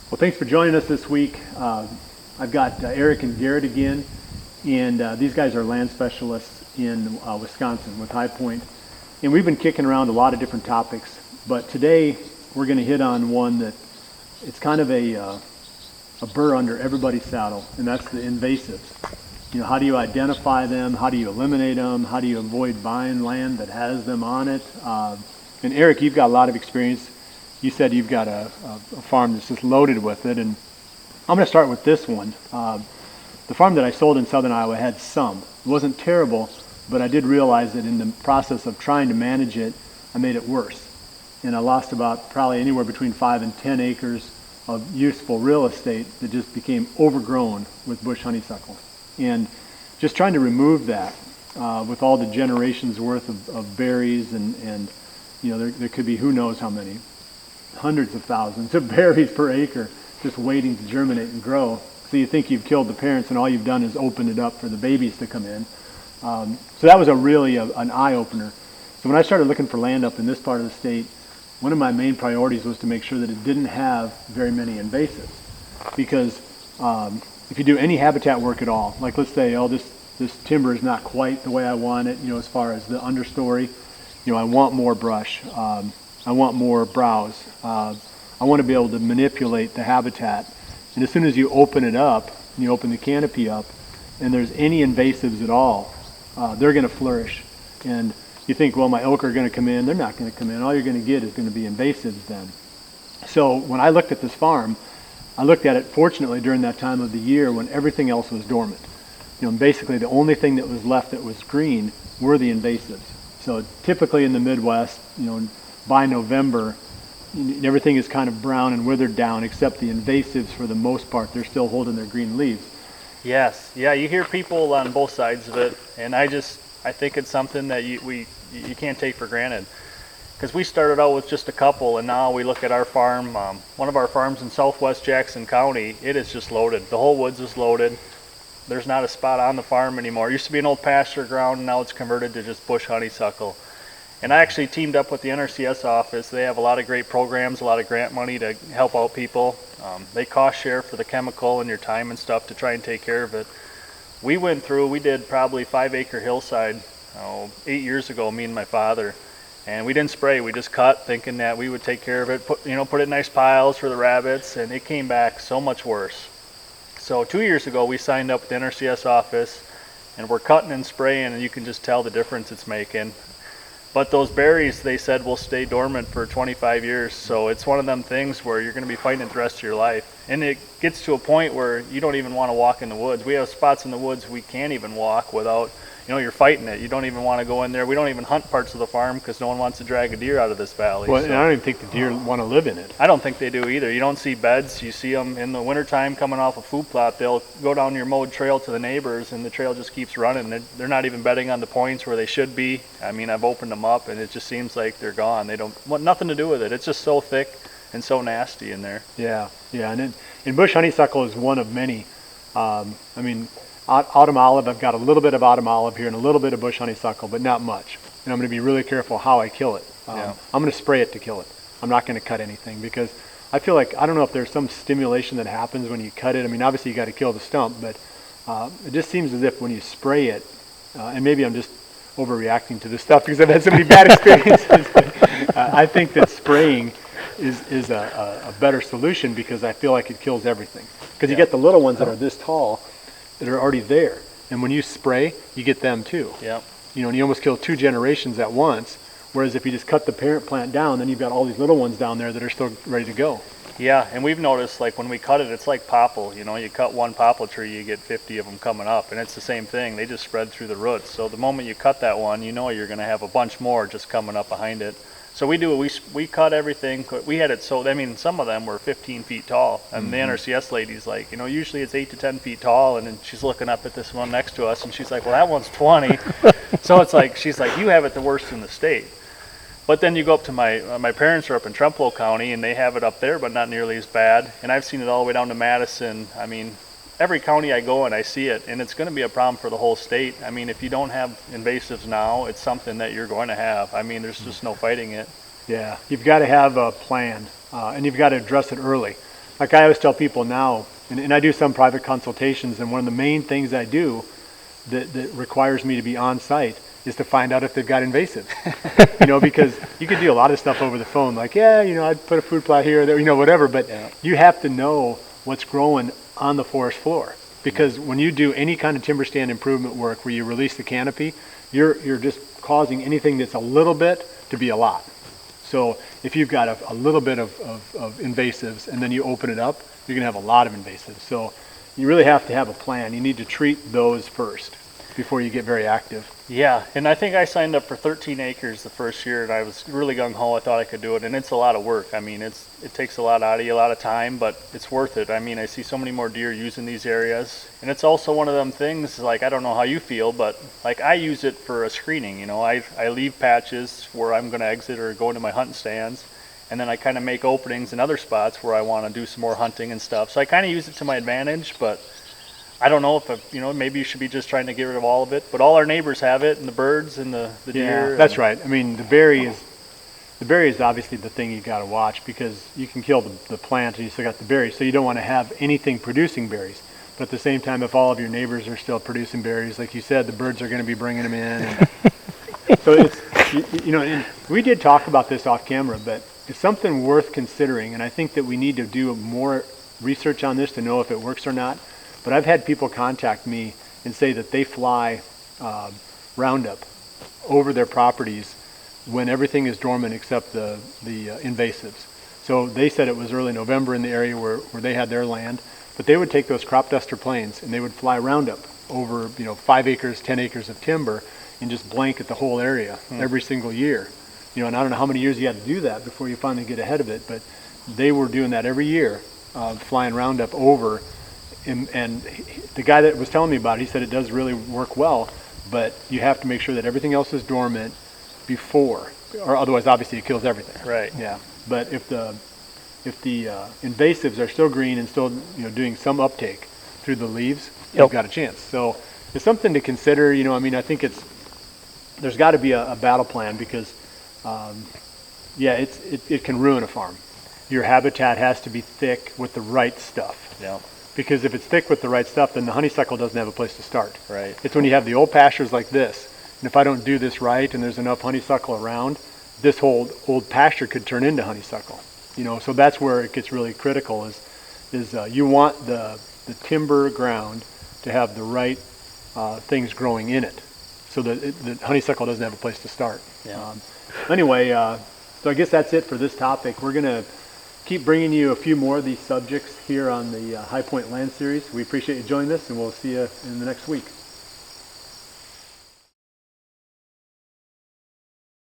Well, thanks for joining us this week. I've got Eric and Garrett again, and these guys are land specialists in Wisconsin with High Point. And we've been kicking around a lot of different topics, but today we're going to hit on one that it's kind of a burr under everybody's saddle, and that's the invasives. You know, how do you identify them? How do you eliminate them? How do you avoid buying land that has them on it? And Eric, you've got a lot of experience. You said you've got a farm that's just loaded with it, and I'm going to start with this one. The farm that I sold in southern Iowa had some. It wasn't terrible, but I did realize that in the process of trying to manage it, I made it worse. And I lost about probably anywhere between 5 and 10 acres of useful real estate that just became overgrown with bush honeysuckle. And just trying to remove that with all the generations worth of berries and you know, there could be who knows how many, hundreds of thousands of berries per acre just waiting to germinate and grow. So you think you've killed the parents and all you've done is open it up for the babies to come in. So that was really an eye-opener. So when I started looking for land up in this part of the state, one of my main priorities was to make sure that it didn't have very many invasives. Because if you do any habitat work at all, like let's say, oh, this timber is not quite the way I want it, you know, as far as the understory, you know, I want more brush. I want more browse. I want to be able to manipulate the habitat. And as soon as you open it up, and you open the canopy up, and there's any invasives at all, they're going to flourish. And you think, well, my oak are going to come in. They're not going to come in. All you're going to get is going to be invasives then. So when I looked at this farm, I looked at it, fortunately, during that time of the year when everything else was dormant. You know, basically the only thing that was left that was green were the invasives. So typically in the Midwest, you know, by November, everything is kind of brown and withered down, except the invasives, for the most part, they're still holding their green leaves. Yes, yeah, you hear people on both sides of it, and I think it's something that you can't take for granted. Because we started out with just a couple, and now we look at our farm, one of our farms in southwest Jackson County, it is just loaded. The whole woods is loaded. There's not a spot on the farm anymore. It used to be an old pasture ground, and now it's converted to just bush honeysuckle. And I actually teamed up with the NRCS office. They have a lot of great programs, a lot of grant money to help out people. They cost share for the chemical and your time and stuff to try and take care of it. We did probably 5-acre hillside 8 years ago, me and my father. And we didn't spray, we just cut, thinking that we would take care of it, put it in nice piles for the rabbits, and it came back so much worse. So 2 years ago, we signed up with the NRCS office, and we're cutting and spraying, and you can just tell the difference it's making. But those berries, they said, will stay dormant for 25 years. So it's one of them things where you're going to be fighting it the rest of your life. And it gets to a point where you don't even want to walk in the woods. We have spots in the woods we can't even walk without, you're fighting it. You don't even want to go in there. We don't even hunt parts of the farm because no one wants to drag a deer out of this valley. Well, and I don't even think the deer want to live in it. I don't think they do either. You don't see beds. You see them in the wintertime coming off a food plot. They'll go down your mowed trail to the neighbors, and the trail just keeps running. They're not even bedding on the points where they should be. I mean, I've opened them up, and it just seems like they're gone. They don't want nothing to do with it. It's just so thick and so nasty in there. Yeah. And bush honeysuckle is one of many. Autumn olive, I've got a little bit of autumn olive here and a little bit of bush honeysuckle, but not much. And I'm going to be really careful how I kill it. I'm going to spray it to kill it. I'm not going to cut anything because I feel like, I don't know if there's some stimulation that happens when you cut it. I mean, obviously you got to kill the stump, but it just seems as if when you spray it, and maybe I'm just overreacting to this stuff because I've had so many bad experiences, but, I think that spraying is a better solution because I feel like it kills everything. Because you get the little ones that are this tall that are already there, and when you spray, you get them too. Yeah. And you almost kill 2 generations at once. Whereas if you just cut the parent plant down, then you've got all these little ones down there that are still ready to go. Yeah, and we've noticed, like when we cut it, it's like popple. You cut one popple tree, you get 50 of them coming up, and it's the same thing. They just spread through the roots. So the moment you cut that one, you're going to have a bunch more just coming up behind it. So we cut everything. We had it so, some of them were 15 feet tall. And the NRCS lady's like, usually it's 8 to 10 feet tall. And then she's looking up at this one next to us, and she's like, well, that one's 20. So it's like, she's like, you have it the worst in the state. But then you go up to my parents are up in Trempealeau County, and they have it up there, but not nearly as bad. And I've seen it all the way down to Madison. Every county I go in, I see it, and it's going to be a problem for the whole state. If you don't have invasives now, it's something that you're going to have. There's just no fighting it. Yeah, you've got to have a plan, and you've got to address it early. like I always tell people now, and I do some private consultations, and one of the main things I do that requires me to be on site is to find out if they've got invasive. Because you could do a lot of stuff over the phone, like, I'd put a food plot here or there, whatever, but you have to know what's growing on the forest floor. Because when you do any kind of timber stand improvement work where you release the canopy, you're just causing anything that's a little bit to be a lot. So if you've got a little bit of invasives and then you open it up, you're going to have a lot of invasives. So you really have to have a plan. You need to treat those first before you get very active. Yeah, and I think I signed up for 13 acres the first year, and I was really gung-ho. I thought I could do it, and it's a lot of work. I mean, it takes a lot out of you, a lot of time, but it's worth it. I mean, I see so many more deer using these areas, and it's also one of them things, like, I don't know how you feel, but like I use it for a screening. I leave patches where I'm going to exit or go into my hunting stands, and then I kind of make openings in other spots where I want to do some more hunting and stuff. So I kind of use it to my advantage, but I don't know if, maybe you should be just trying to get rid of all of it, but all our neighbors have it, and the birds and the deer. Yeah, that's right. I mean, the berry is obviously the thing you got to watch, because you can kill the plant and you still got the berries, so you don't want to have anything producing berries. But at the same time, if all of your neighbors are still producing berries, like you said, the birds are going to be bringing them in. And so it's, and we did talk about this off camera, but it's something worth considering, and I think that we need to do more research on this to know if it works or not. But I've had people contact me and say that they fly Roundup over their properties when everything is dormant except the invasives. So they said it was early November in the area where they had their land, but they would take those crop duster planes and they would fly Roundup over 5 acres, 10 acres of timber and just blanket the whole area every single year. And I don't know how many years you had to do that before you finally get ahead of it, but they were doing that every year, flying Roundup over. And the guy that was telling me about it, he said it does really work well, but you have to make sure that everything else is dormant before, or otherwise obviously it kills everything. Right. Yeah. But if the invasives are still green and still doing some uptake through the leaves, you've got a chance. So it's something to consider. I think there's got to be a battle plan, because it can ruin a farm. Your habitat has to be thick with the right stuff. Yeah. Because if it's thick with the right stuff, then the honeysuckle doesn't have a place to start. Right. It's when you have the old pastures like this, and if I don't do this right and there's enough honeysuckle around, this whole old pasture could turn into honeysuckle. So that's where it gets really critical is you want the timber ground to have the right things growing in it, so that the honeysuckle doesn't have a place to start. Yeah. Anyway, so I guess that's it for this topic. We're going to keep bringing you a few more of these subjects here on the High Point Land Series. We appreciate you joining us, and we'll see you in the next week.